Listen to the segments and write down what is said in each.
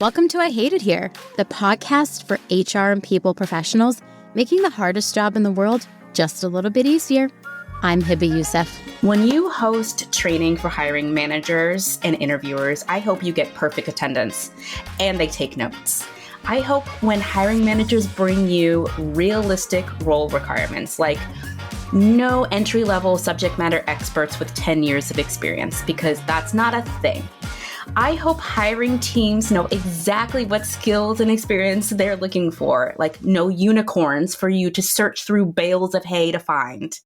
Welcome to I Hate It Here, the podcast for HR and people professionals, making the hardest job in the world just a little bit easier. I'm Hiba Youssef. When you host training for hiring managers and interviewers, I hope you get perfect attendance and they take notes. I hope when hiring managers bring you realistic role requirements, like no entry-level subject matter experts with 10 years of experience, because that's not a thing. I hope hiring teams know exactly what skills and experience they're looking for, like no unicorns for you to search through bales of hay to find.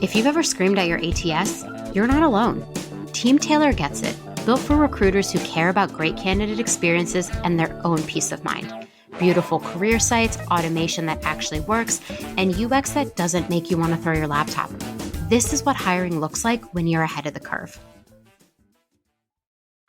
If you've ever screamed at your ATS, you're not alone. Team Taylor gets it, built for recruiters who care about great candidate experiences and their own peace of mind. Beautiful career sites, automation that actually works, and UX that doesn't make you want to throw your laptop. This is what hiring looks like when you're ahead of the curve.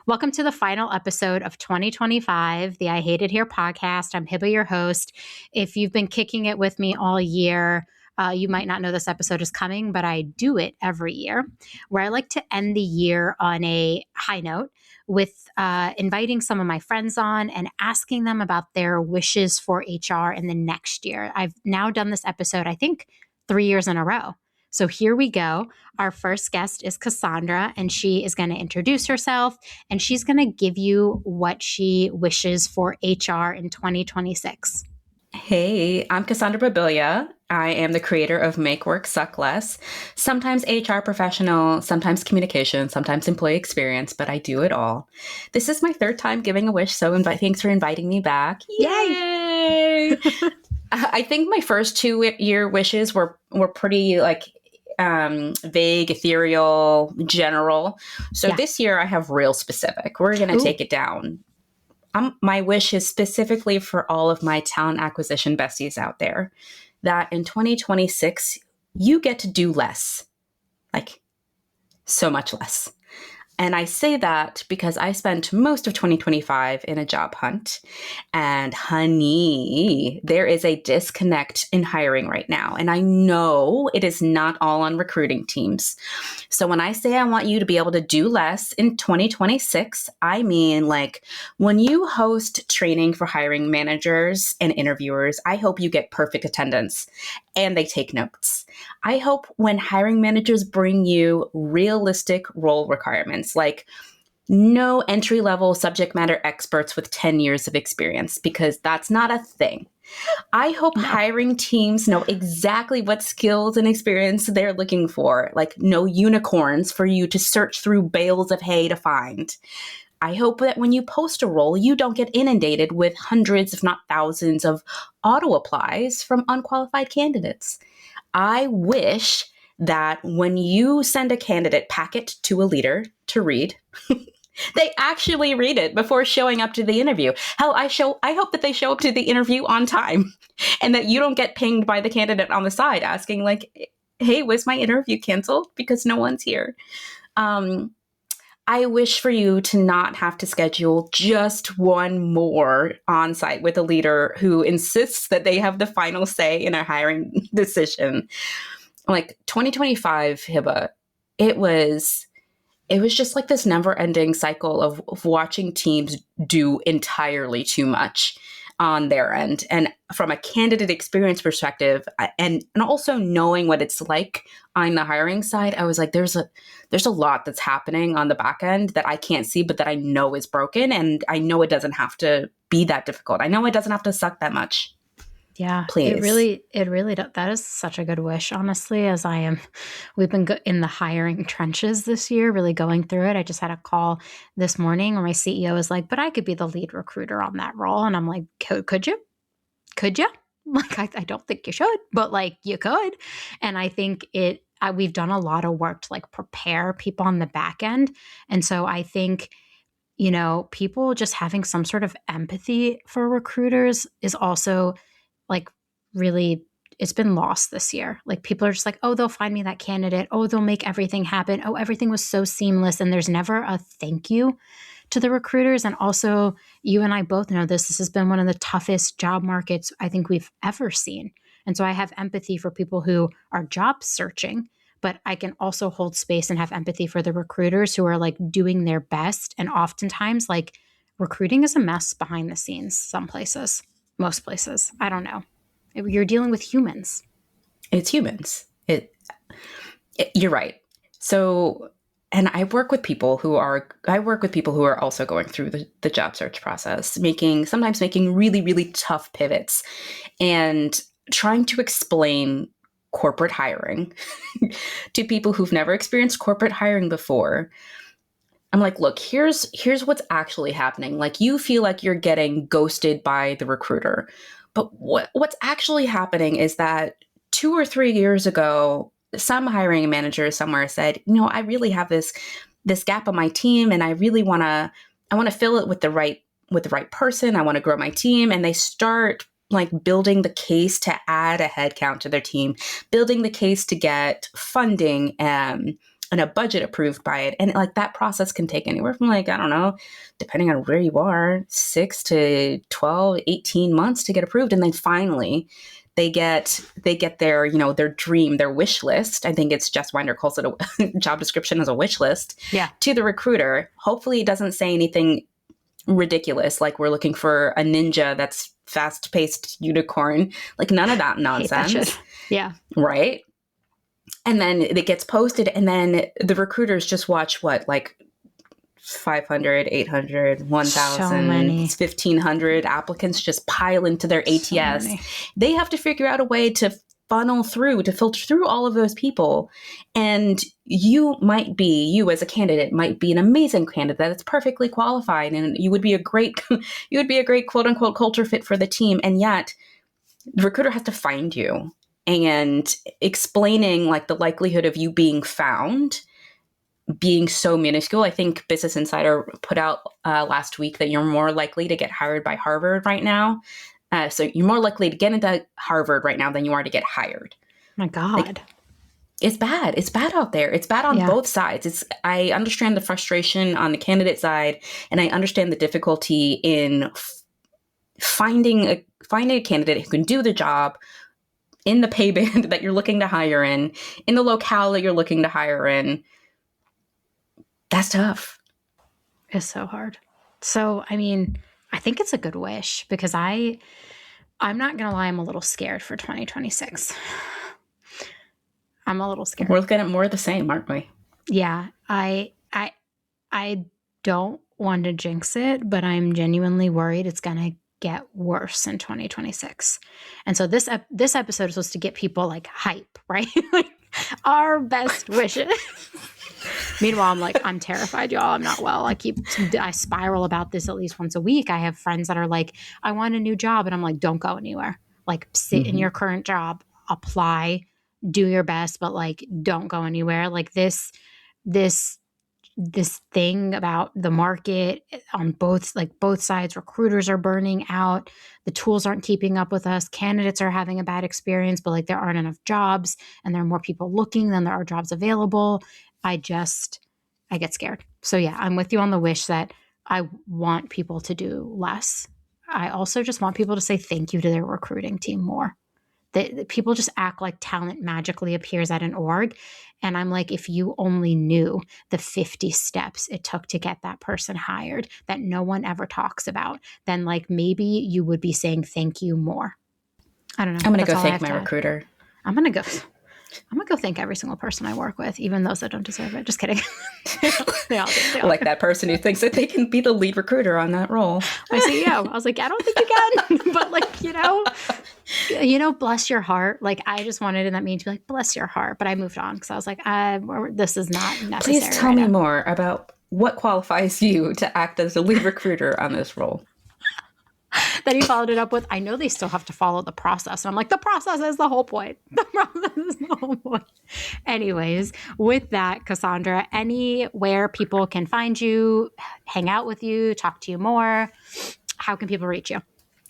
Welcome to the final episode of 2025, the I Hate It Here podcast. I'm Hiba, your host. If you've been kicking it with me all year, you might not know this episode is coming, but I do it every year, where I like to end the year on a high note with inviting some of my friends on and asking them about their wishes for HR in the next year. I've now done this episode, I think, 3 years in a row. So here we go. Our first guest is Cassandra, and she is going to introduce herself, and she's going to give you what she wishes for HR in 2026. Hey, I'm Cassandra Babilya. I am the creator of Make Work Suck Less, sometimes HR professional, sometimes communication, sometimes employee experience, but I do it all. This is my third time giving a wish, so thanks for inviting me back. Yay! I think my first 2-year wishes were pretty vague, ethereal, general. So This year I have real specific. We're going to take it down. My wish is specifically for all of my talent acquisition besties out there that in 2026, you get to do less, like so much less. And I say that because I spent most of 2025 in a job hunt. And honey, there is a disconnect in hiring right now. And I know it is not all on recruiting teams. So when I say I want you to be able to do less in 2026, I mean like when you host training for hiring managers and interviewers, I hope you get perfect attendance and they take notes. I hope when hiring managers bring you realistic role requirements, like no entry-level subject matter experts with 10 years of experience, because that's not a thing. I hope hiring teams know exactly what skills and experience they're looking for, like no unicorns for you to search through bales of hay to find. I hope that when you post a role, you don't get inundated with hundreds, if not thousands, of auto applies from unqualified candidates. I wish that when you send a candidate packet to a leader to read, they actually read it before showing up to the interview. Hell, I hope that they show up to the interview on time and that you don't get pinged by the candidate on the side asking like, hey, was my interview canceled because no one's here? I wish for you to not have to schedule just one more on-site with a leader who insists that they have the final say in a hiring decision. Like 2025, Hiba, it was just like this never-ending cycle of watching teams do entirely too much on their end. And from a candidate experience perspective, and also knowing what it's like on the hiring side, I was like, there's a lot that's happening on the back end that I can't see, but that I know is broken. And I know it doesn't have to be that difficult. I know it doesn't have to suck that much. Yeah, please. It really does. That is such a good wish, honestly, as we've been in the hiring trenches this year, really going through it. I just had a call this morning where my CEO was like, but I could be the lead recruiter on that role. And I'm like, could you? Could you? Like, I don't think you should, but like you could. And I think we've done a lot of work to like prepare people on the back end. And so I think, people just having some sort of empathy for recruiters is also like really, it's been lost this year. Like people are just like, oh, they'll find me that candidate. Oh, they'll make everything happen. Oh, everything was so seamless. And there's never a thank you to the recruiters. And also you and I both know this has been one of the toughest job markets I think we've ever seen. And so I have empathy for people who are job searching, but I can also hold space and have empathy for the recruiters who are like doing their best and oftentimes like recruiting is a mess behind the scenes, some places, most places. I don't know. You're dealing with humans. It's humans. You're right. So, and I work with people who are also going through the job search process, sometimes making really, really tough pivots and trying to explain corporate hiring to people who've never experienced corporate hiring before. I'm like, look, here's what's actually happening. Like, you feel like you're getting ghosted by the recruiter. But what's actually happening is that 2 or 3 years ago, some hiring manager somewhere said, I really have this gap on my team, and I want to fill it with the right person. I want to grow my team. And they start like building the case to add a headcount to their team, building the case to get funding and a budget approved by it. And like that process can take anywhere from like, I don't know, depending on where you are, 6 to 12, 18 months to get approved. And then finally they get their, their dream, their wish list. I think it's Jess Winder calls it a job description as a wish list to the recruiter. Hopefully it doesn't say anything ridiculous, like we're looking for a ninja that's fast-paced unicorn, like none of that nonsense. Hate that shit. Yeah. Right. And then it gets posted, and then the recruiters just watch like 500, 800, 1,000, 1,500 applicants just pile into their ATS. They have to figure out a way to filter through all of those people. And you as a candidate might be an amazing candidate that's perfectly qualified, and you would be a great quote unquote culture fit for the team. And yet the recruiter has to find you, and explaining like the likelihood of you being found being so minuscule. I think Business Insider put out last week that you're more likely to get hired by Harvard right now. So you're more likely to get into Harvard right now than you are to get hired. My God. Like, it's bad. It's bad out there. It's bad on both sides. I understand the frustration on the candidate side, and I understand the difficulty in finding a candidate who can do the job in the pay band that you're looking to hire in the locale that you're looking to hire in. That's tough. It's so hard. So, I mean, I think it's a good wish, because I'm not going to lie, I'm a little scared for 2026. I'm a little scared. We're looking at more of the same, aren't we? Yeah. I don't want to jinx it, but I'm genuinely worried it's going to get worse in 2026. And so this episode is supposed to get people like hype, right? Like our best wishes. Meanwhile, I'm like, I'm terrified, y'all. I'm not well. I spiral about this at least once a week. I have friends that are like, I want a new job. And I'm like, don't go anywhere. Like, sit in your current job, apply, do your best, but like, don't go anywhere. Like this thing about the market on both sides, recruiters are burning out. The tools aren't keeping up with us. Candidates are having a bad experience, but like there aren't enough jobs, and there are more people looking than there are jobs available. I get scared. So yeah, I'm with you on the wish that I want people to do less. I also just want people to say thank you to their recruiting team more. People just act like talent magically appears at an org. And I'm like, if you only knew the 50 steps it took to get that person hired that no one ever talks about, then like maybe you would be saying thank you more. I don't know. I'm going to go thank my recruiter. I'm going to go thank every single person I work with, even those that don't deserve it. Just kidding. They all do. Like that person who thinks that they can be the lead recruiter on that role. My CEO. I was like, I don't think you can. But like, bless your heart. Like I just wanted in that meeting to be like, bless your heart. But I moved on because I was like, this is not necessary. Please tell me more about what qualifies you to act as a lead recruiter on this role. Then he followed it up with, I know they still have to follow the process. And I'm like, the process is the whole point. The process is the whole point. Anyways, with that, Cassandra, anywhere people can find you, hang out with you, talk to you more, how can people reach you?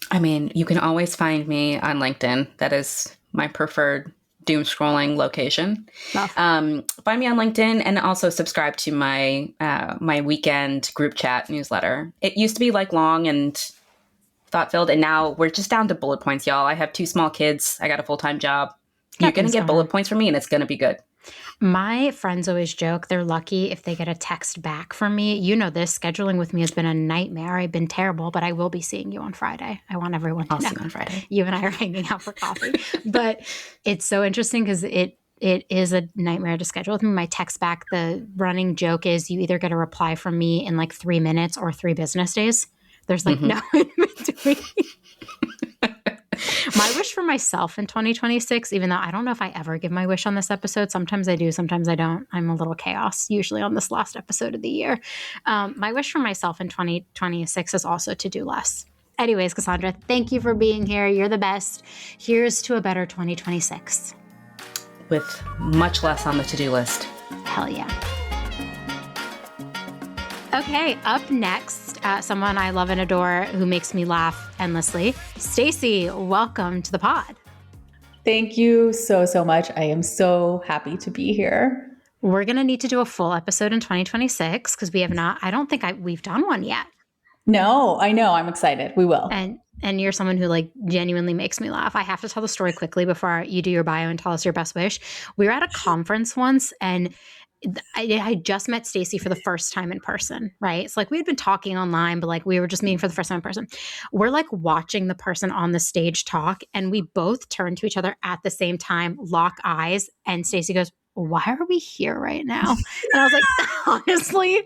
I mean, you can always find me on LinkedIn. That is my preferred doom scrolling location. Find me on LinkedIn, and also subscribe to my weekend group chat newsletter. It used to be like long and thought-filled, and now we're just down to bullet points, y'all. I have 2 small kids. I got a full-time job. You're going to get bullet points from me, and it's going to be good. My friends always joke they're lucky if they get a text back from me. You know this. Scheduling with me has been a nightmare. I've been terrible, but I will be seeing you on Friday. I want everyone to I'll know. see you on Friday. You and I are hanging out for coffee. But it's so interesting because it is a nightmare to schedule with me. My text back, the running joke is you either get a reply from me in like 3 minutes or 3 business days. There's like no in between. My wish for myself in 2026, even though I don't know if I ever give my wish on this episode. Sometimes I do, sometimes I don't. I'm a little chaos, usually on this last episode of the year. My wish for myself in 2026 is also to do less. Anyways, Cassandra, thank you for being here. You're the best. Here's to a better 2026. With much less on the to-do list. Hell yeah. Okay, up next, someone I love and adore who makes me laugh endlessly. Stacey, welcome to the pod. Thank you so much. I am so happy to be here. We're going to need to do a full episode in 2026 because we have not, I don't think we've done one yet. No, I know. I'm excited. We will. And you're someone who like genuinely makes me laugh. I have to tell the story quickly before you do your bio and tell us your best wish. We were at a conference once and I just met Stacey for the first time in person, right? It's like we had been talking online, but like we were just meeting for the first time in person. We're like watching the person on the stage talk, and we both turn to each other at the same time, lock eyes, and Stacey goes, "Why are we here right now?" And I was like, honestly,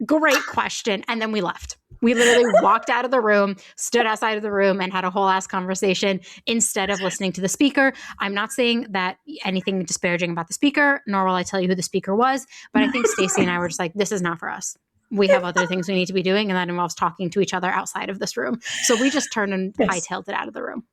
great question. And then we left. We literally walked out of the room, stood outside of the room, and had a whole ass conversation instead of listening to the speaker. I'm not saying that anything disparaging about the speaker, nor will I tell you who the speaker was, but I think Stacey and I were just like, this is not for us. We have other things we need to be doing, and that involves talking to each other outside of this room. So we just turned and hightailed it out of the room.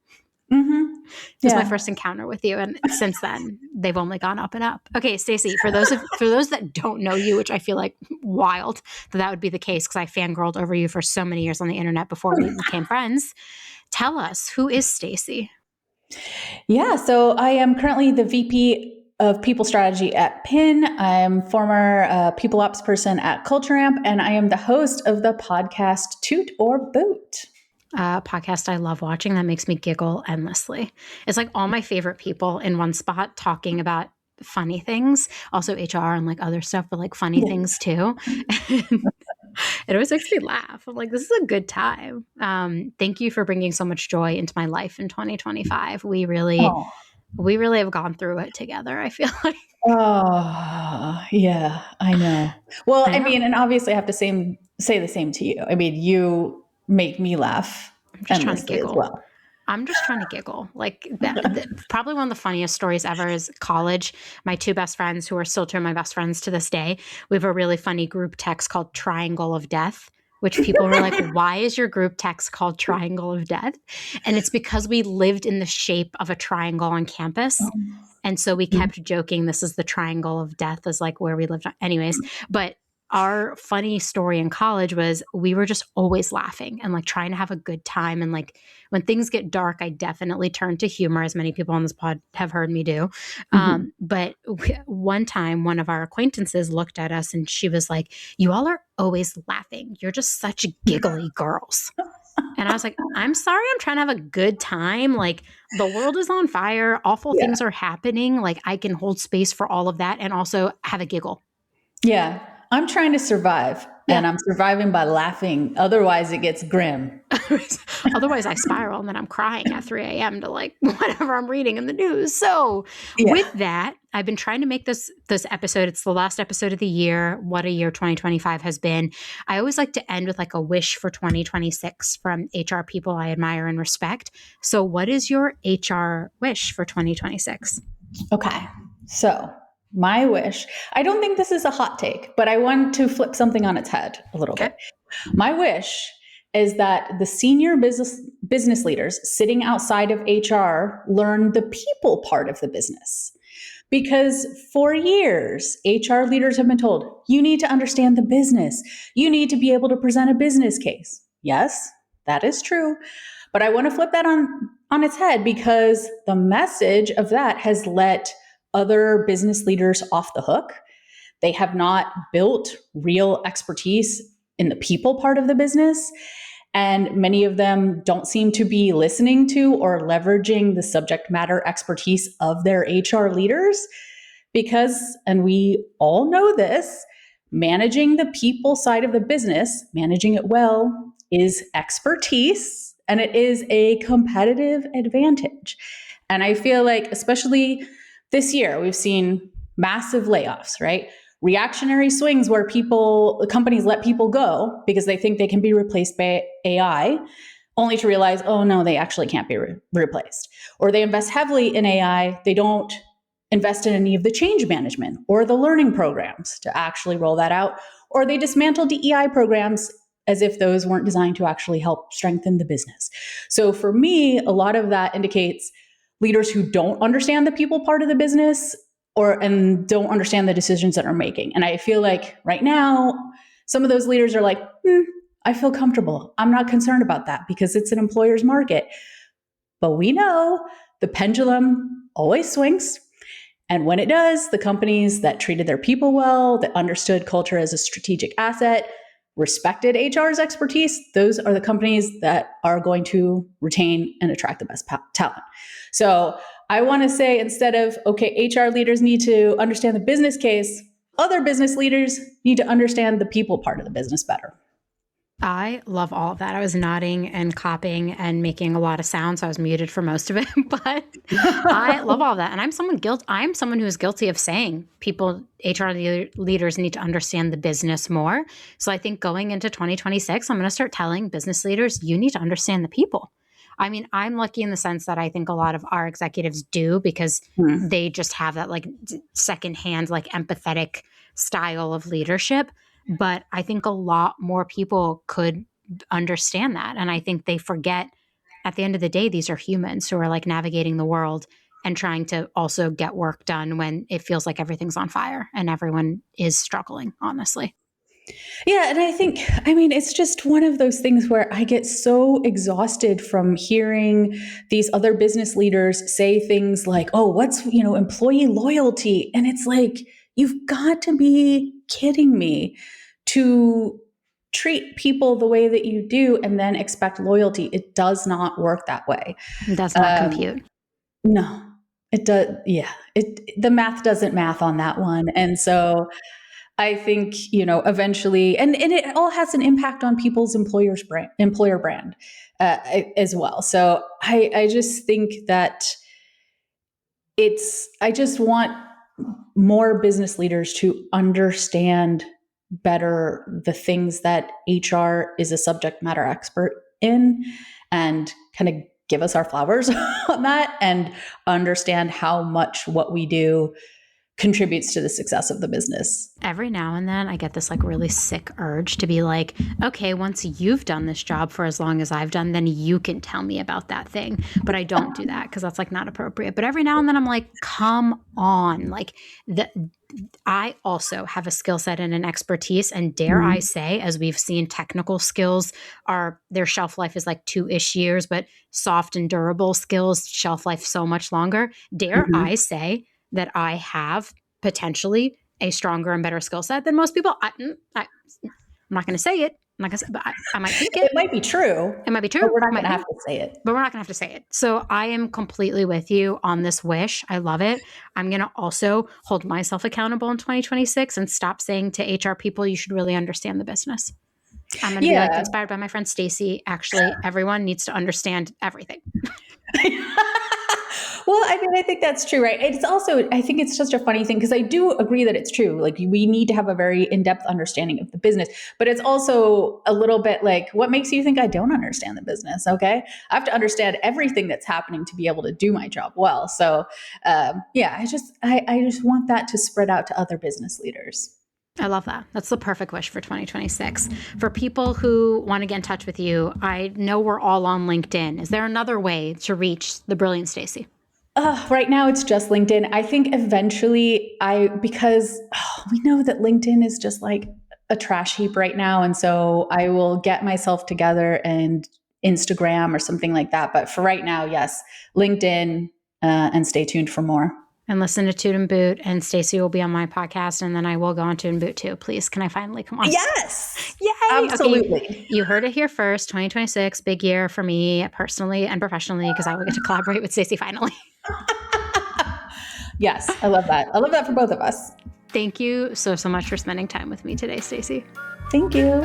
It was my first encounter with you, and since then they've only gone up and up. Okay, Stacey, for those that don't know you, which I feel like wild that would be the case because I fangirled over you for so many years on the internet before we became friends. Tell us, who is Stacey? Yeah, so I am currently the VP of People Strategy at PIN. I'm former People Ops person at Culture Amp, and I am the host of the podcast Toot or Boot. Podcast I love watching that makes me giggle endlessly. It's like all my favorite people in one spot talking about funny things, also HR and like other stuff, but like funny things too. It always makes me laugh. I'm like, this is a good time. Thank you for bringing so much joy into my life in 2025. We really have gone through it together, I feel like. Oh, yeah, I know. Well, I mean, and obviously I have to say the same to you. I mean, you make me laugh. I'm just trying to giggle. As well. I'm just trying to giggle. Like probably one of the funniest stories ever is college. My 2 best friends, who are still 2 of my best friends to this day, we have a really funny group text called Triangle of Death, which people were like, why is your group text called Triangle of Death? And it's because we lived in the shape of a triangle on campus. And so we kept joking, this is the Triangle of Death, is like where we lived. Anyways, but our funny story in college was we were just always laughing and like trying to have a good time. And like when things get dark, I definitely turn to humor, as many people on this pod have heard me do. But one time, one of our acquaintances looked at us and she was like, "You all are always laughing. You're just such giggly girls." And I was like, "I'm sorry, I'm trying to have a good time. Like the world is on fire. Awful things are happening. Like I can hold space for all of that and also have a giggle." Yeah. I'm trying to survive, and I'm surviving by laughing. Otherwise, it gets grim. Otherwise, I spiral, and then I'm crying at 3 a.m. to like whatever I'm reading in the news. So with that, I've been trying to make this episode. It's the last episode of the year. What a year 2025 has been. I always like to end with like a wish for 2026 from HR people I admire and respect. So what is your HR wish for 2026? Okay. So my wish, I don't think this is a hot take, but I want to flip something on its head a little bit. My wish is that the senior business leaders sitting outside of HR learn the people part of the business. Because for years, HR leaders have been told, you need to understand the business. You need to be able to present a business case. Yes, that is true. But I want to flip that on its head because the message of that has let other business leaders off the hook. They have not built real expertise in the people part of the business. And many of them don't seem to be listening to or leveraging the subject matter expertise of their HR leaders. because, and we all know this, managing the people side of the business, managing it well, is expertise and it is a competitive advantage. And I feel like, especially this year, we've seen massive layoffs, right? Reactionary swings where companies let people go because they think they can be replaced by AI, only to realize, oh no, they actually can't be replaced. Or they invest heavily in AI, they don't invest in any of the change management or the learning programs to actually roll that out, or they dismantle DEI programs as if those weren't designed to actually help strengthen the business. So for me, a lot of that indicates leaders who don't understand the people part of the business and don't understand the decisions that are making. And I feel like right now, some of those leaders are like, I feel comfortable. I'm not concerned about that because it's an employer's market. But we know the pendulum always swings. And when it does, the companies that treated their people well, that understood culture as a strategic asset, respected HR's expertise, those are the companies that are going to retain and attract the best talent. So I want to say, instead of, okay, HR leaders need to understand the business case, other business leaders need to understand the people part of the business better. I love all of that. I was nodding and clapping and making a lot of sounds. So I was muted for most of it, but I love all of that. And I'm someone who is guilty of saying HR leaders need to understand the business more. So I think going into 2026, I'm going to start telling business leaders, you need to understand the people. I mean, I'm lucky in the sense that I think a lot of our executives do, because they just have that like secondhand, like empathetic style of leadership. But I think a lot more people could understand that. And I think they forget, at the end of the day, these are humans who are like navigating the world and trying to also get work done when it feels like everything's on fire and everyone is struggling, honestly. Yeah. And I think, it's just one of those things where I get so exhausted from hearing these other business leaders say things like, oh, what's, employee loyalty? And it's like, you've got to be kidding me to treat people the way that you do and then expect loyalty. It does not work that way. It does not compute. No, it does. Yeah. The math doesn't math on that one. And so I think, eventually, and it all has an impact on people's employer brand as well. So I just think that I just want more business leaders to understand better the things that HR is a subject matter expert in, and kind of give us our flowers on that and understand how much what we do contributes to the success of the business. Every now and then I get this like really sick urge to be like, okay, once you've done this job for as long as I've done, then you can tell me about that thing. But I don't do that because that's like not appropriate. But every now and then I'm like, come on. Like I also have a skill set and an expertise, and dare I say, as we've seen, technical skills their shelf life is like 2-ish years, but soft and durable skills, shelf life so much longer. Dare I say that I have potentially a stronger and better skill set than most people. I'm not going to say it. I'm not going to say, but I might think it. It might be true. It might be true. But we're not going to have to say it. But we're not going to have to say it. So I am completely with you on this wish. I love it. I'm going to also hold myself accountable in 2026 and stop saying to HR people, you should really understand the business. I'm going to be like, inspired by my friend Stacey. Actually, everyone needs to understand everything. Well, I think that's true, right? It's also, I think it's just a funny thing because I do agree that it's true. Like we need to have a very in-depth understanding of the business, but it's also a little bit like, what makes you think I don't understand the business? Okay. I have to understand everything that's happening to be able to do my job well. So I just want that to spread out to other business leaders. I love that. That's the perfect wish for 2026. For people who want to get in touch with you, I know we're all on LinkedIn. Is there another way to reach the brilliant Stacey? Right now it's just LinkedIn. I think eventually because we know that LinkedIn is just like a trash heap right now. And so I will get myself together and Instagram or something like that. But for right now, yes, LinkedIn, and stay tuned for more. And listen to Toot and Boot, and Stacey will be on my podcast, and then I will go on Toot and Boot too. Please, can I finally come on? Yes! Yay! Absolutely. Okay. You heard it here first. 2026, big year for me personally and professionally because I will get to collaborate with Stacey finally. Yes, I love that. I love that for both of us. Thank you so much for spending time with me today, Stacey. Thank you.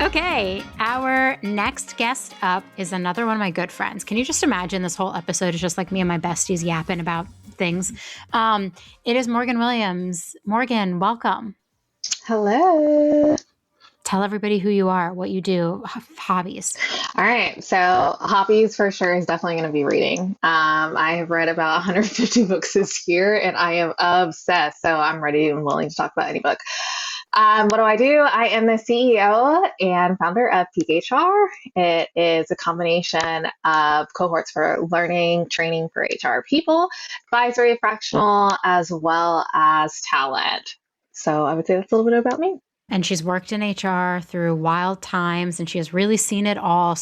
Okay, our next guest up is another one of my good friends. Can you just imagine this whole episode is just like me and my besties yapping about things? It is Morgan Williams. Morgan, welcome. Hello. Tell everybody who you are, what you do, hobbies. All right. So, hobbies for sure is definitely going to be reading. I have read about 150 books this year and I am obsessed. So, I'm ready and willing to talk about any book. What do? I am the CEO and founder of Peak HR. It is a combination of cohorts for learning, training for HR people, advisory, fractional, as well as talent. So, I would say that's a little bit about me. And she's worked in HR through wild times and she has really seen it all.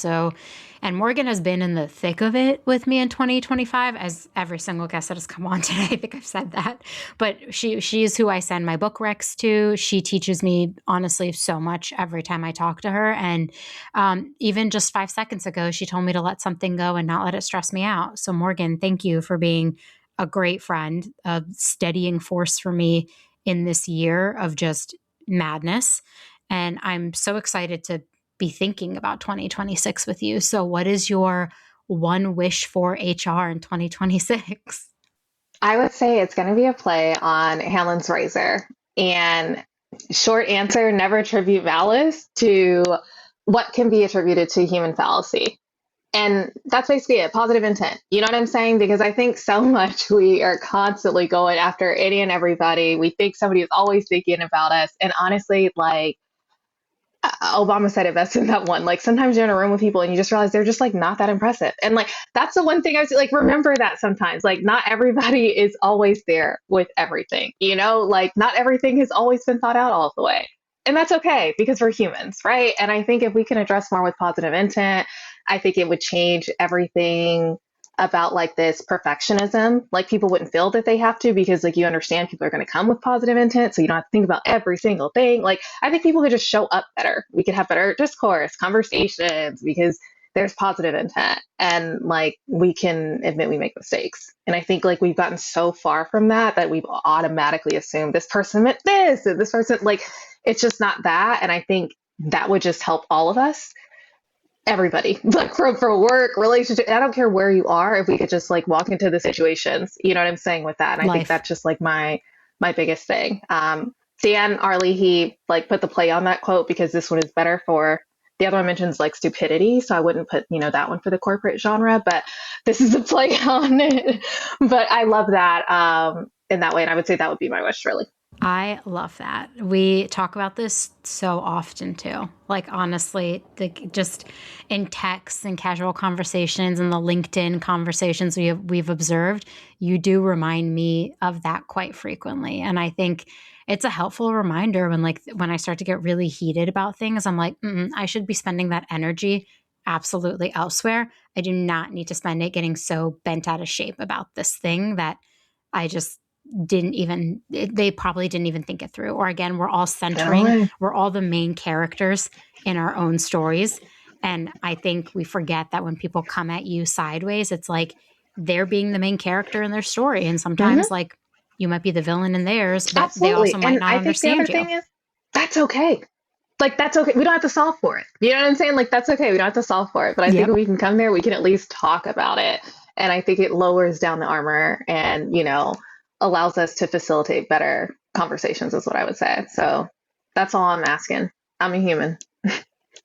And Morgan has been in the thick of it with me in 2025, as every single guest that has come on today. I think I've said that. But she is who I send my book recs to. She teaches me, honestly, so much every time I talk to her. And even just 5 seconds ago, she told me to let something go and not let it stress me out. So Morgan, thank you for being a great friend, a steadying force for me in this year of just madness. And I'm so excited to be thinking about 2026 with you. So what is your one wish for HR in 2026? I would say it's going to be a play on Hamlin's razor. And short answer, never attribute malice to what can be attributed to human fallacy. And that's basically it, positive intent. You know what I'm saying? Because I think so much we are constantly going after any and everybody. We think somebody is always thinking about us. And honestly, like Obama said it best in that one. Like sometimes you're in a room with people and you just realize they're just like not that impressive. And like that's the one thing I was like, remember that sometimes. Like not everybody is always there with everything, you know, like not everything has always been thought out all the way. And that's okay because we're humans, right? And I think if we can address more with positive intent, I think it would change everything about like this perfectionism. Like people wouldn't feel that they have to because like you understand people are going to come with positive intent. So you don't have to think about every single thing. Like I think people could just show up better. We could have better discourse, conversations because there's positive intent and like we can admit we make mistakes. And I think like we've gotten so far from that we've automatically assumed this person meant this and this person like it's just not that. And I think that would just help all of us. Everybody, like for work, relationship, I don't care where you are, if we could just like walk into the situations, you know what I'm saying with that. And I think that's just like my biggest thing. Dan Arley, he like put the play on that quote because this one is better for the other one mentions like stupidity. So I wouldn't put, you know, that one for the corporate genre, but this is a play on it. But I love that in that way. And I would say that would be my wish really. I love that. We talk about this so often too. Like honestly, just in texts and casual conversations and the LinkedIn conversations we've observed, you do remind me of that quite frequently. And I think it's a helpful reminder when I start to get really heated about things, I'm like, I should be spending that energy absolutely elsewhere. I do not need to spend it getting so bent out of shape about this thing that I just they probably didn't even think it through. Or again, we're all centering, we're all the main characters in our own stories. And I think we forget that when people come at you sideways, it's like they're being the main character in their story. And sometimes like you might be the villain in theirs, but Absolutely. They also might not understand the other thing is that's okay. Like that's okay. We don't have to solve for it. You know what I'm saying? Like that's okay. We don't have to solve for it. But I think when we can come there, we can at least talk about it. And I think it lowers down the armor and, you know, allows us to facilitate better conversations is what I would say. So that's all I'm asking. I'm a human.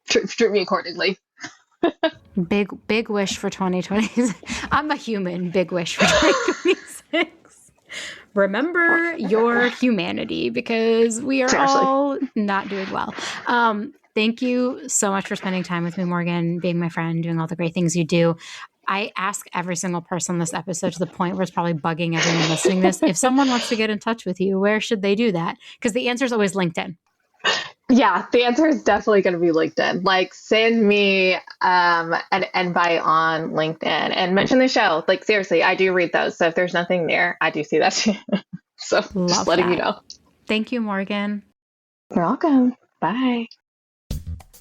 Treat me accordingly. Big wish for 2020. I'm a human. Big wish for 2026. Remember your humanity because we are all not doing well. Thank you so much for spending time with me, Morgan, being my friend, doing all the great things you do. I ask every single person on this episode to the point where it's probably bugging everyone listening to this. If someone wants to get in touch with you, where should they do that? Because the answer is always LinkedIn. Yeah, the answer is definitely going to be LinkedIn. Like send me an invite on LinkedIn and mention the show. Like seriously, I do read those. So if there's nothing there, I do see that too. So just letting you know. Thank you, Morgan. You're welcome. Bye.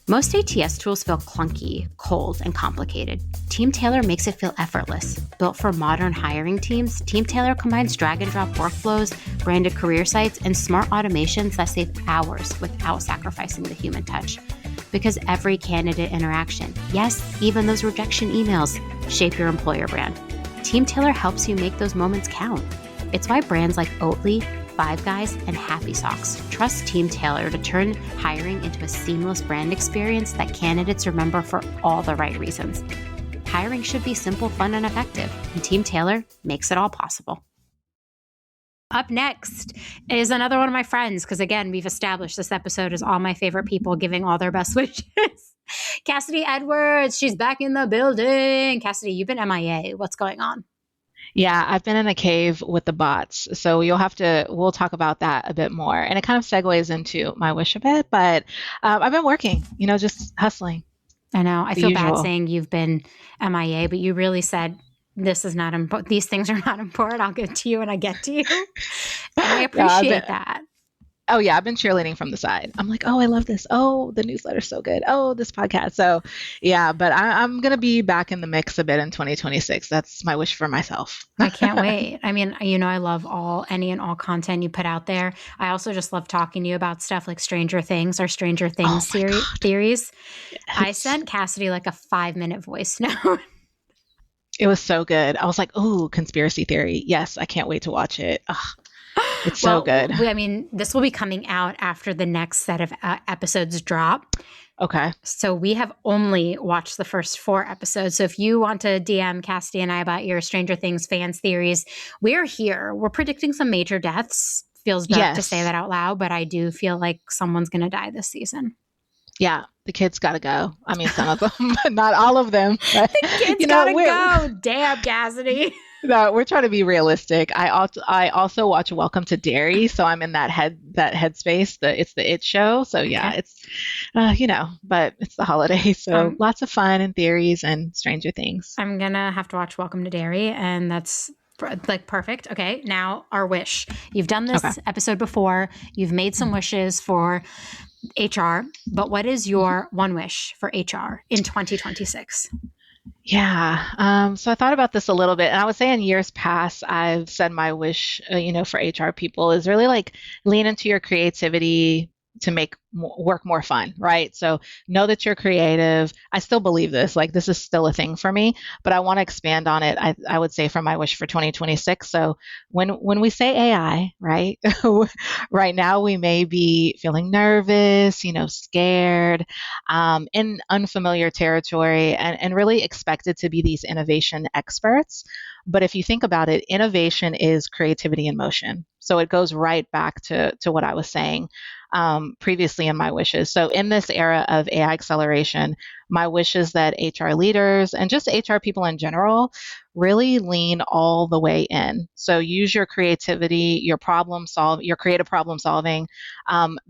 Most ATS tools feel clunky, cold, and complicated. Team Tailor makes it feel effortless. Built for modern hiring teams, Team Tailor combines drag and drop workflows, branded career sites, and smart automations that save hours without sacrificing the human touch. Because every candidate interaction, yes, even those rejection emails, shape your employer brand. Team Tailor helps you make those moments count. It's why brands like Oatly, Five Guys, and Happy Socks trust Team Tailor to turn hiring into a seamless brand experience that candidates remember for all the right reasons. Hiring should be simple, fun, and effective, and Team Tailor makes it all possible. Up next is another one of my friends, because again, we've established this episode is all my favorite people giving all their best wishes. Cassidy Edwards, she's back in the building. Cassidy, you've been MIA. What's going on? Yeah, I've been in a cave with the bots. So we'll talk about that a bit more. And it kind of segues into my wish a bit, but I've been working, just hustling. I know. I feel bad usual. saying you've been MIA, but you really said this is not important. These things are not important. I'll get to you when I get to you. And I appreciate that. Oh yeah, I've been cheerleading from the side. I'm like, oh, I love this. Oh, the newsletter's so good. Oh, this podcast. So yeah, but I'm going to be back in the mix a bit in 2026. That's my wish for myself. I can't wait. I mean, I love any and all content you put out there. I also just love talking to you about stuff like Stranger Things or Stranger Things theories. Yes. I sent Cassidy like a 5-minute voice note. It was so good. I was like, oh, conspiracy theory. Yes, I can't wait to watch it. Ugh. It's so good. I mean, this will be coming out after the next set of episodes drop. Okay. So we have only watched the first 4 episodes. So if you want to DM Cassidy and I about your Stranger Things fans theories, we're here. We're predicting some major deaths. Feels dark to say that out loud, but I do feel like someone's going to die this season. Yeah, the kids got to go. I mean, some of them, but not all of them. The kids got to go. Damn, Cassidy. No, we're trying to be realistic. I also watch Welcome to Derry, so I'm in that headspace. It's the It show, so yeah, okay. It's but it's the holidays, so lots of fun and theories and Stranger Things. I'm gonna have to watch Welcome to Derry, and that's like perfect. Okay, now our wish. You've done this episode before. You've made some wishes for HR, but what is your one wish for HR in 2026? Yeah. So I thought about this a little bit, and I would say in years past, I've said my wish, for HR people is really like lean into your creativity to make work more fun, right? So know that you're creative. I still believe this, like this is still a thing for me, but I want to expand on it. I would say for my wish for 2026. So when we say AI, right, right now we may be feeling nervous, scared, in unfamiliar territory, and really expected to be these innovation experts. But if you think about it, innovation is creativity in motion. So it goes right back to what I was saying previously in my wishes. So in this era of AI acceleration, my wish is that HR leaders and just HR people in general really lean all the way in. So use your creativity, your creative problem solving,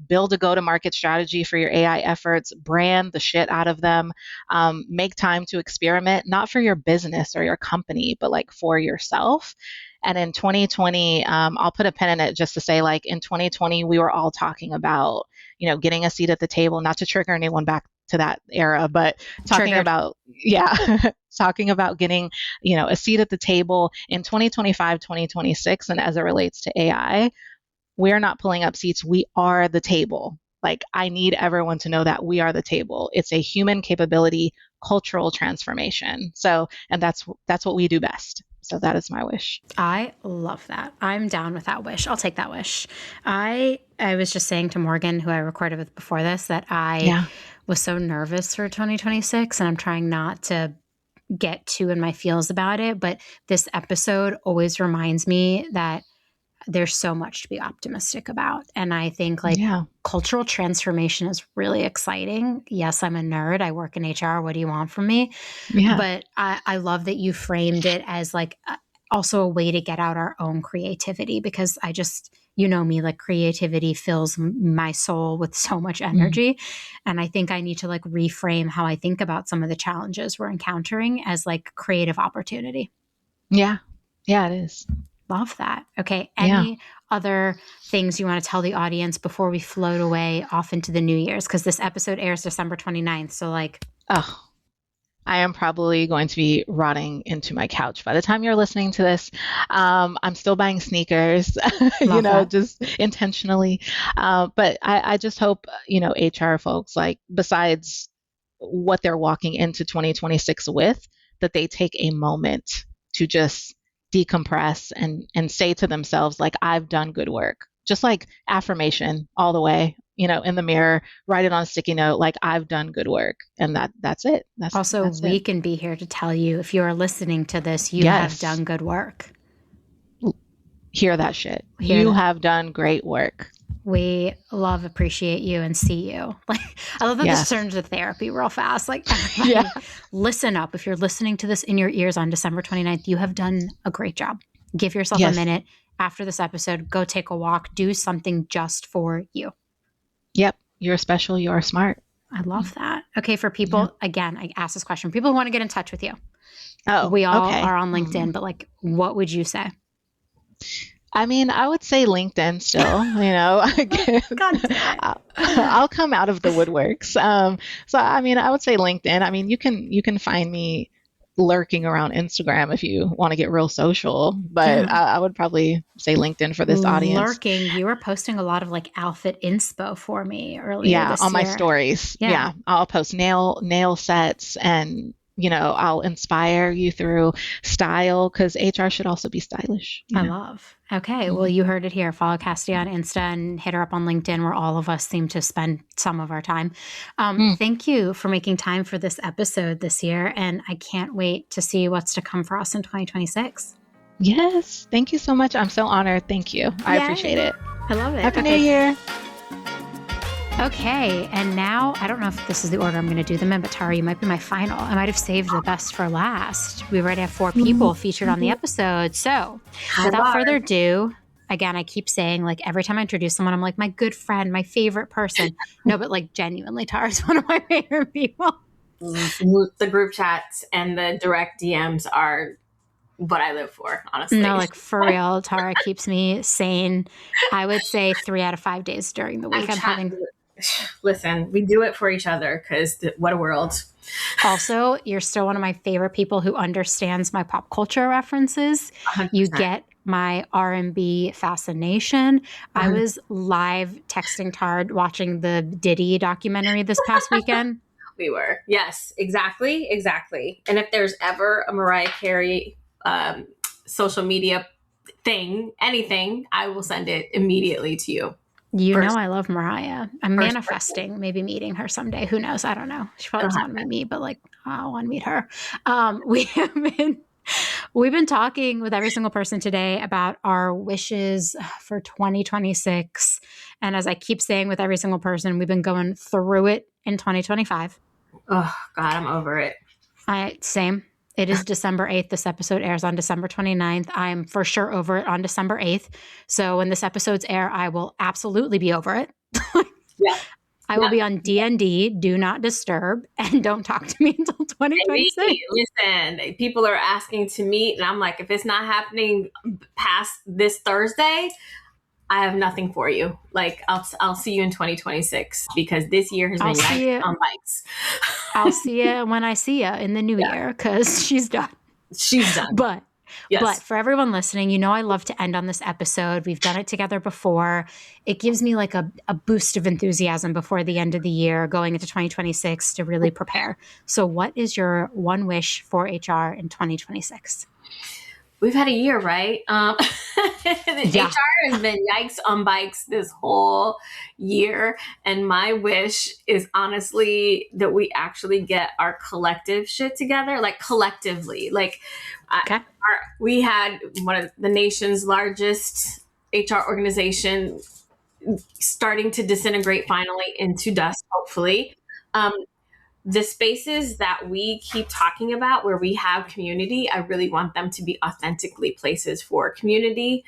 build a go-to-market strategy for your AI efforts, brand the shit out of them, make time to experiment, not for your business or your company, but like for yourself. And in 2020, I'll put a pin in it just to say, like in 2020, we were all talking about, getting a seat at the table, not to trigger anyone back to that era, but talking about getting, a seat at the table in 2025, 2026. And as it relates to AI, we're not pulling up seats. We are the table. Like I need everyone to know that we are the table. It's a human capability, cultural transformation. So, and that's what we do best. So that is my wish. I love that. I'm down with that wish. I'll take that wish. I was just saying to Morgan, who I recorded with before this, that I was so nervous for 2026, and I'm trying not to get too in my feels about it. But this episode always reminds me that there's so much to be optimistic about. And I think cultural transformation is really exciting. Yes, I'm a nerd. I work in HR. What do you want from me? Yeah. But I love that you framed it as like also a way to get out our own creativity, because I just, me, like creativity fills my soul with so much energy. And I think I need to like reframe how I think about some of the challenges we're encountering as like creative opportunity. Yeah. Yeah, it is. Love that. Okay. Yeah. Any other things you want to tell the audience before we float away off into the New Year's? Because this episode airs December 29th. So, like, Oh, I am probably going to be rotting into my couch by the time you're listening to this. I'm still buying sneakers, love that. just intentionally. But I just hope, HR folks, like, besides what they're walking into 2026 with, that they take a moment to just decompress and say to themselves, like, I've done good work. Just like affirmation all the way, in the mirror, write it on a sticky note, like, I've done good work. And that's it. Also, That's we it. can be here to tell you if you are listening to this, you have Yes. done good work. Hear that shit. Hear You that. have done great work. We love, appreciate you, and see you. Like, I love that Yes. this turns to therapy real fast. Like, everybody, Yeah. listen up. If you're listening to this in your ears on December 29th, you have done a great job. Give yourself a Yes. minute after this episode. Go take a walk. Do something just for you. Yep. You're special. You're smart. I love that. Okay, for people, again, I asked this question. People who want to get in touch with you. Oh, We all okay. are on LinkedIn, but like, what would you say? I mean, I would say LinkedIn still, God damn it. I'll come out of the woodworks. So I mean, I would say LinkedIn. I mean, you can find me lurking around Instagram if you want to get real social, but I would probably say LinkedIn for this audience. Lurking, you were posting a lot of like outfit inspo for me earlier this on my year. stories. Yeah. I'll post nail sets and I'll inspire you through style, because HR should also be stylish. I love. Okay. Well, you heard it here. Follow Cassidy on Insta and hit her up on LinkedIn, where all of us seem to spend some of our time. Thank you for making time for this episode this year. And I can't wait to see what's to come for us in 2026. Yes. Thank you so much. I'm so honored. Thank you. I appreciate it. I love it. Happy New Year. Okay, and now, I don't know if this is the order I'm going to do them in, but Tara, you might be my final. I might have saved the best for last. We already have 4 people featured on the episode. So, without further ado, again, I keep saying, like, every time I introduce someone, I'm like, my good friend, my favorite person. No, but like, genuinely, Tara's one of my favorite people. The group chats and the direct DMs are what I live for, honestly. No, like, for real, Tara keeps me sane. I would say 3 out of 5 days during the week. Listen, we do it for each other, because what a world. Also, you're still one of my favorite people who understands my pop culture references. 100%. You get my R&B fascination. I was live texting Tard watching the Diddy documentary this past weekend. We were. Yes, exactly. And if there's ever a Mariah Carey social media thing, anything, I will send it immediately to you. You know I love Mariah. I'm manifesting maybe meeting her someday. Who knows? I don't know. She probably doesn't want to meet me, but like, I want to meet her. We've been talking with every single person today about our wishes for 2026. And as I keep saying with every single person, we've been going through it in 2025. Oh, God, I'm over it. Same. It is December 8th. This episode airs on December 29th. I'm for sure over it on December 8th. So when this episode's air, I will absolutely be over it. Yeah. I will be on DND, do not disturb, and don't talk to me until 2026. Listen, people are asking to meet, and I'm like, if it's not happening past this Thursday, I have nothing for you. Like, I'll see you in 2026, because this year has been yikes on bikes. I'll see you when I see you in the new year, because she's done. She's done. But for everyone listening, I love to end on this episode. We've done it together before. It gives me like a boost of enthusiasm before the end of the year, going into 2026 to really prepare. So what is your one wish for HR in 2026? We've had a year, right? HR has been yikes on bikes this whole year. And my wish is honestly that we actually get our collective shit together, like collectively. Like, we had one of the nation's largest HR organization starting to disintegrate finally into dust, hopefully. The spaces that we keep talking about where we have community, I really want them to be authentically places for community.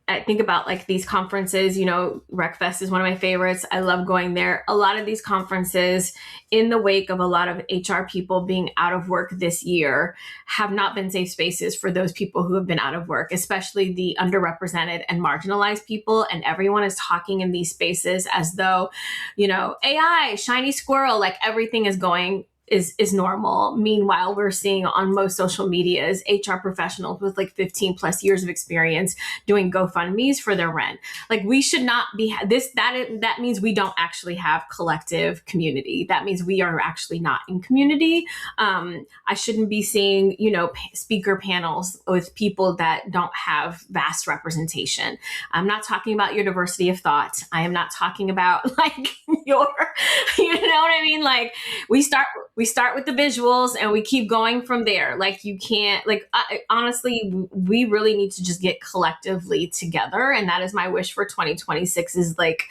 I think about like these conferences, RecFest is one of my favorites. I love going there. A lot of these conferences, in the wake of a lot of HR people being out of work this year, have not been safe spaces for those people who have been out of work, especially the underrepresented and marginalized people. And everyone is talking in these spaces as though, AI, shiny squirrel, like everything is going is normal. Meanwhile, we're seeing on most social medias HR professionals with like 15 plus years of experience doing GoFundMe's for their rent. Like we should not be that means we don't actually have collective community. That means we are actually not in community. I shouldn't be seeing, speaker panels with people that don't have vast representation. I'm not talking about your diversity of thought. I am not talking about like your, you know what I mean? Like we start with the visuals and we keep going from there. Like you can't, honestly, we really need to just get collectively together. And that is my wish for 2026 is like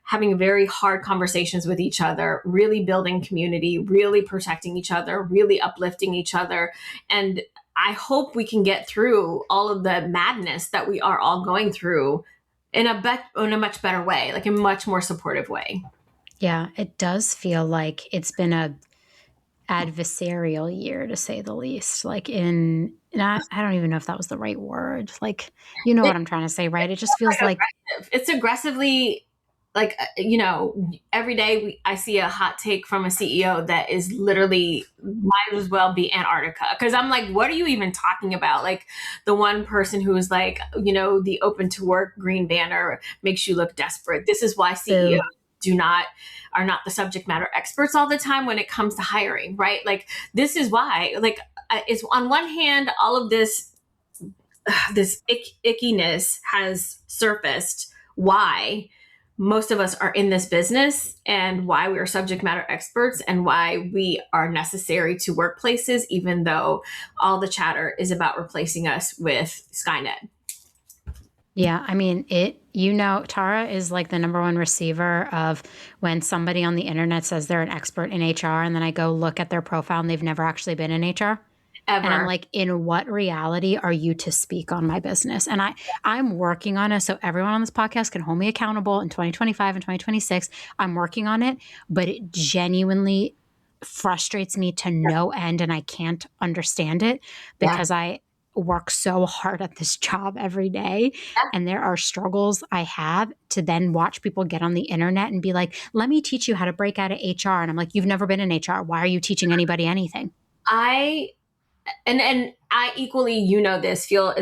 having very hard conversations with each other, really building community, really protecting each other, really uplifting each other. And I hope we can get through all of the madness that we are all going through in a much better way, like a much more supportive way. Yeah, it does feel like it's been a adversarial year, to say the least. Like I don't even know if that was the right word. Like, what I'm trying to say, right? It just feels like it's aggressively, like, every day I see a hot take from a CEO that is literally might as well be Antarctica. Cause I'm like, what are you even talking about? Like the one person who is like, the open to work green banner makes you look desperate. This is why CEOs are not the subject matter experts all the time when it comes to hiring, right? Like this is why, like it's on one hand, all of this ickiness has surfaced, why most of us are in this business and why we are subject matter experts and why we are necessary to workplaces, even though all the chatter is about replacing us with Skynet. Yeah, I mean, Tara is like the number one receiver of when somebody on the internet says they're an expert in HR and then I go look at their profile and they've never actually been in HR. Ever. And I'm like, in what reality are you to speak on my business? And I'm working on it. So everyone on this podcast can hold me accountable in 2025 and 2026. I'm working on it, but it genuinely frustrates me to no end and I can't understand it because I work so hard at this job every day. And there are struggles I have to then watch people get on the internet and be like, let me teach you how to break out of HR. And I'm like, you've never been in HR. Why are you teaching anybody anything? And I equally, this, feel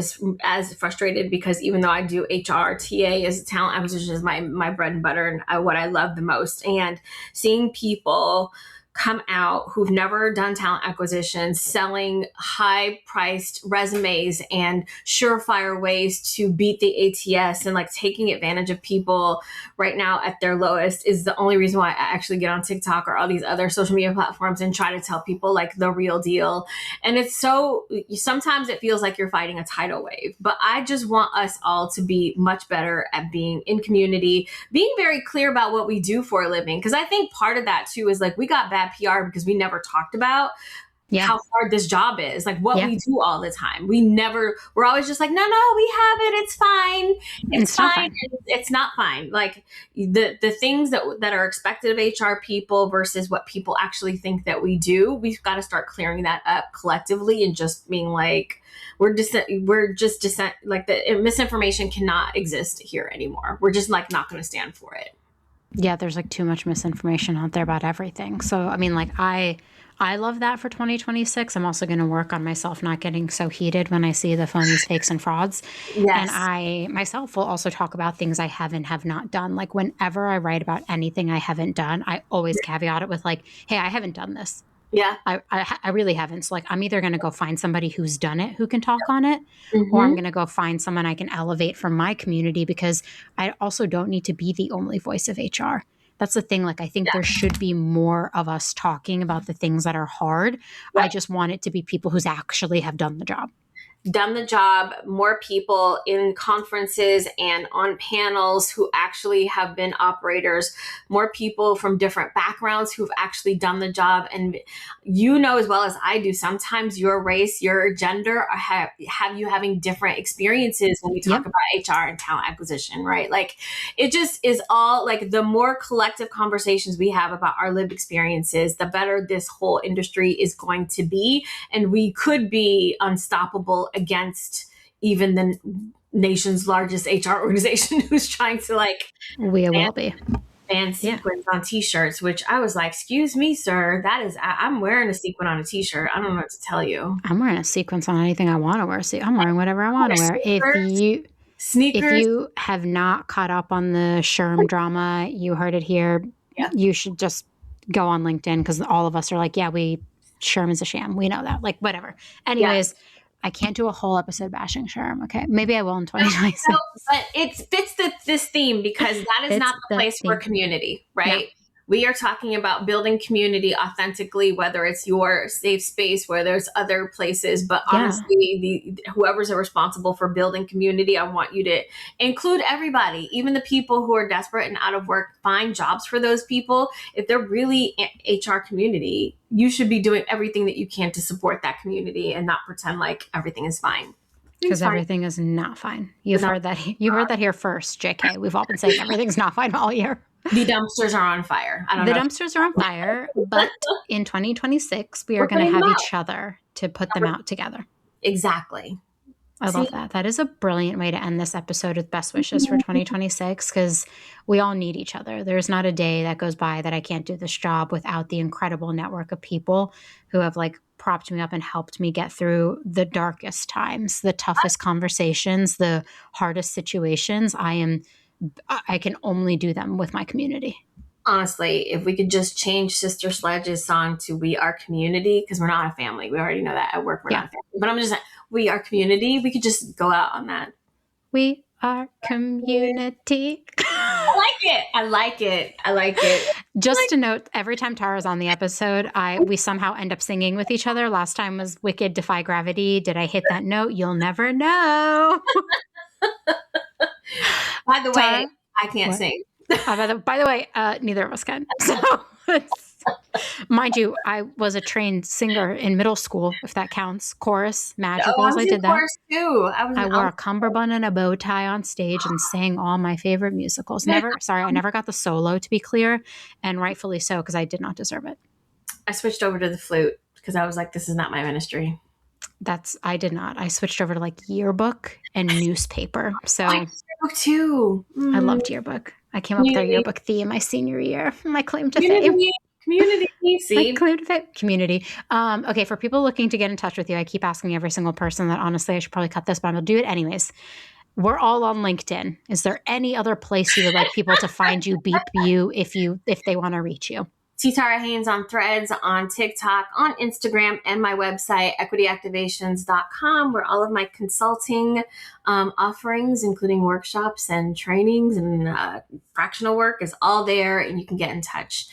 as frustrated because even though I do HR, TA as talent acquisition is my bread and butter and what I love the most. And seeing people come out who've never done talent acquisition, selling high-priced resumes and surefire ways to beat the ATS and like taking advantage of people right now at their lowest is the only reason why I actually get on TikTok or all these other social media platforms and try to tell people like the real deal. And it's sometimes it feels like you're fighting a tidal wave, but I just want us all to be much better at being in community, being very clear about what we do for a living. Because I think part of that too is like we got bad PR because we never talked about how hard this job is, like what we do all the time. We're always just like, no, we have it. It's fine. It's fine. It's not fine. Like the things that are expected of HR people versus what people actually think that we do, we've got to start clearing that up collectively and just being like, like the misinformation cannot exist here anymore. We're just like not going to stand for it. Yeah, there's like too much misinformation out there about everything. So, I mean, like I love that for 2026. I'm also going to work on myself not getting so heated when I see the phonies, fakes, and frauds. Yes. And I myself will also talk about things I have and have not done. Like whenever I write about anything I haven't done, I always caveat it with like, hey, I haven't done this. Yeah. I really haven't. So like, I'm either going to go find somebody who's done it, who can talk on it, or I'm going to go find someone I can elevate from my community because I also don't need to be the only voice of HR. That's the thing. Like, I think there should be more of us talking about the things that are hard. I just want it to be people who's actually have done the job. done the job, more people in conferences and on panels who actually have been operators, more people from different backgrounds who've actually done the job. And you know as well as I do, sometimes your race, your gender have you having different experiences when we talk about HR and talent acquisition, right? Like it just is all like the more collective conversations we have about our lived experiences, the better this whole industry is going to be. And we could be unstoppable against even the nation's largest HR organization who's trying to like we will be ban sequins on t-shirts, which I was like, excuse me, sir, that is, I'm wearing a sequin on a t-shirt. I don't know what to tell you. I'm wearing a sequence on anything I want to wear. See, I'm wearing whatever I want to wear. Sneakers. If you have not caught up on the Sherm drama, you heard it here. Yeah. You should just go on LinkedIn because all of us are like, Sherm is a sham. We know that. Like, whatever. Anyways, I can't do a whole episode bashing Sherm. Okay. Maybe I will in 2026. No, but it fits this theme because that is not the place for community, right? No. We are talking about building community authentically, whether it's your safe space, where there's other places. But honestly, whoever's responsible for building community, I want you to include everybody, even the people who are desperate and out of work. Find jobs for those people. If they're really HR community, you should be doing everything that you can to support that community and not pretend like everything is fine. Because everything is not fine. You've heard that. You heard that here first, JK. We've all been saying everything's not fine all year. The dumpsters are on fire. The dumpsters are on fire, but in 2026, we are going to have each other to put them out together. Exactly. I love that. That is a brilliant way to end this episode with best wishes for 2026 because we all need each other. There's not a day that goes by that I can't do this job without the incredible network of people who have like propped me up and helped me get through the darkest times, the toughest conversations, the hardest situations. I can only do them with my community. Honestly, if we could just change Sister Sledge's song to We Are Community, because we're not a family. We already know that at work. We're not a family. But I'm just saying, We Are Community. We could just go out on that. We are community. I like it. Just to note, every time Tara's on the episode, we somehow end up singing with each other. Last time was Wicked Defy Gravity. Did I hit that note? You'll never know. By the way, I can't sing. By the way, neither of us can. So, mind you, I was a trained singer in middle school, if that counts. Chorus, magicals, I did that. Chorus too. I wore a cummerbund and a bow tie on stage and sang all my favorite musicals. I never got the solo, to be clear, and rightfully so, because I did not deserve it. I switched over to the flute because I was like, this is not my ministry. I did not. I switched over to like yearbook and newspaper. So yearbook too. I loved yearbook. I came up with our yearbook theme my senior year. My claim to fame. Community. See? My claim to fame. Community. Okay, for people looking to get in touch with you, I keep asking every single person that honestly I should probably cut this, but I'll do it anyways. We're all on LinkedIn. Is there any other place you would like people to find you, beep you, if they want to reach you? Turk-Haynes on Threads, on TikTok, on Instagram, and my website, equityactivations.com, where all of my consulting offerings, including workshops and trainings and fractional work, is all there, and you can get in touch.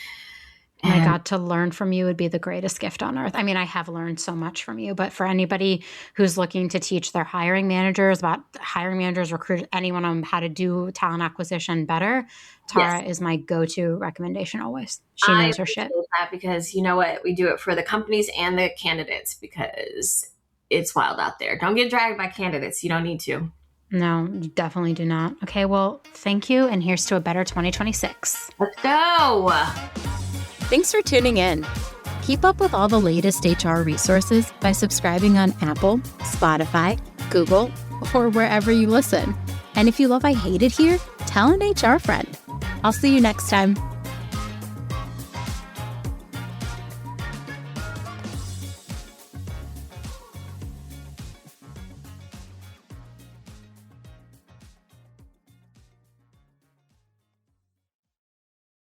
Oh my God, to learn from you would be the greatest gift on earth. I mean, I have learned so much from you, but for anybody who's looking to teach their hiring managers, recruiters, anyone on how to do talent acquisition better, Tara is my go-to recommendation always. She knows her shit. That because you know what? We do it for the companies and the candidates because it's wild out there. Don't get dragged by candidates. You don't need to. No, you definitely do not. Okay, well, thank you. And here's to a better 2026. Let's go. Thanks for tuning in. Keep up with all the latest HR resources by subscribing on Apple, Spotify, Google, or wherever you listen. And if you love I Hate It Here, tell an HR friend. I'll see you next time.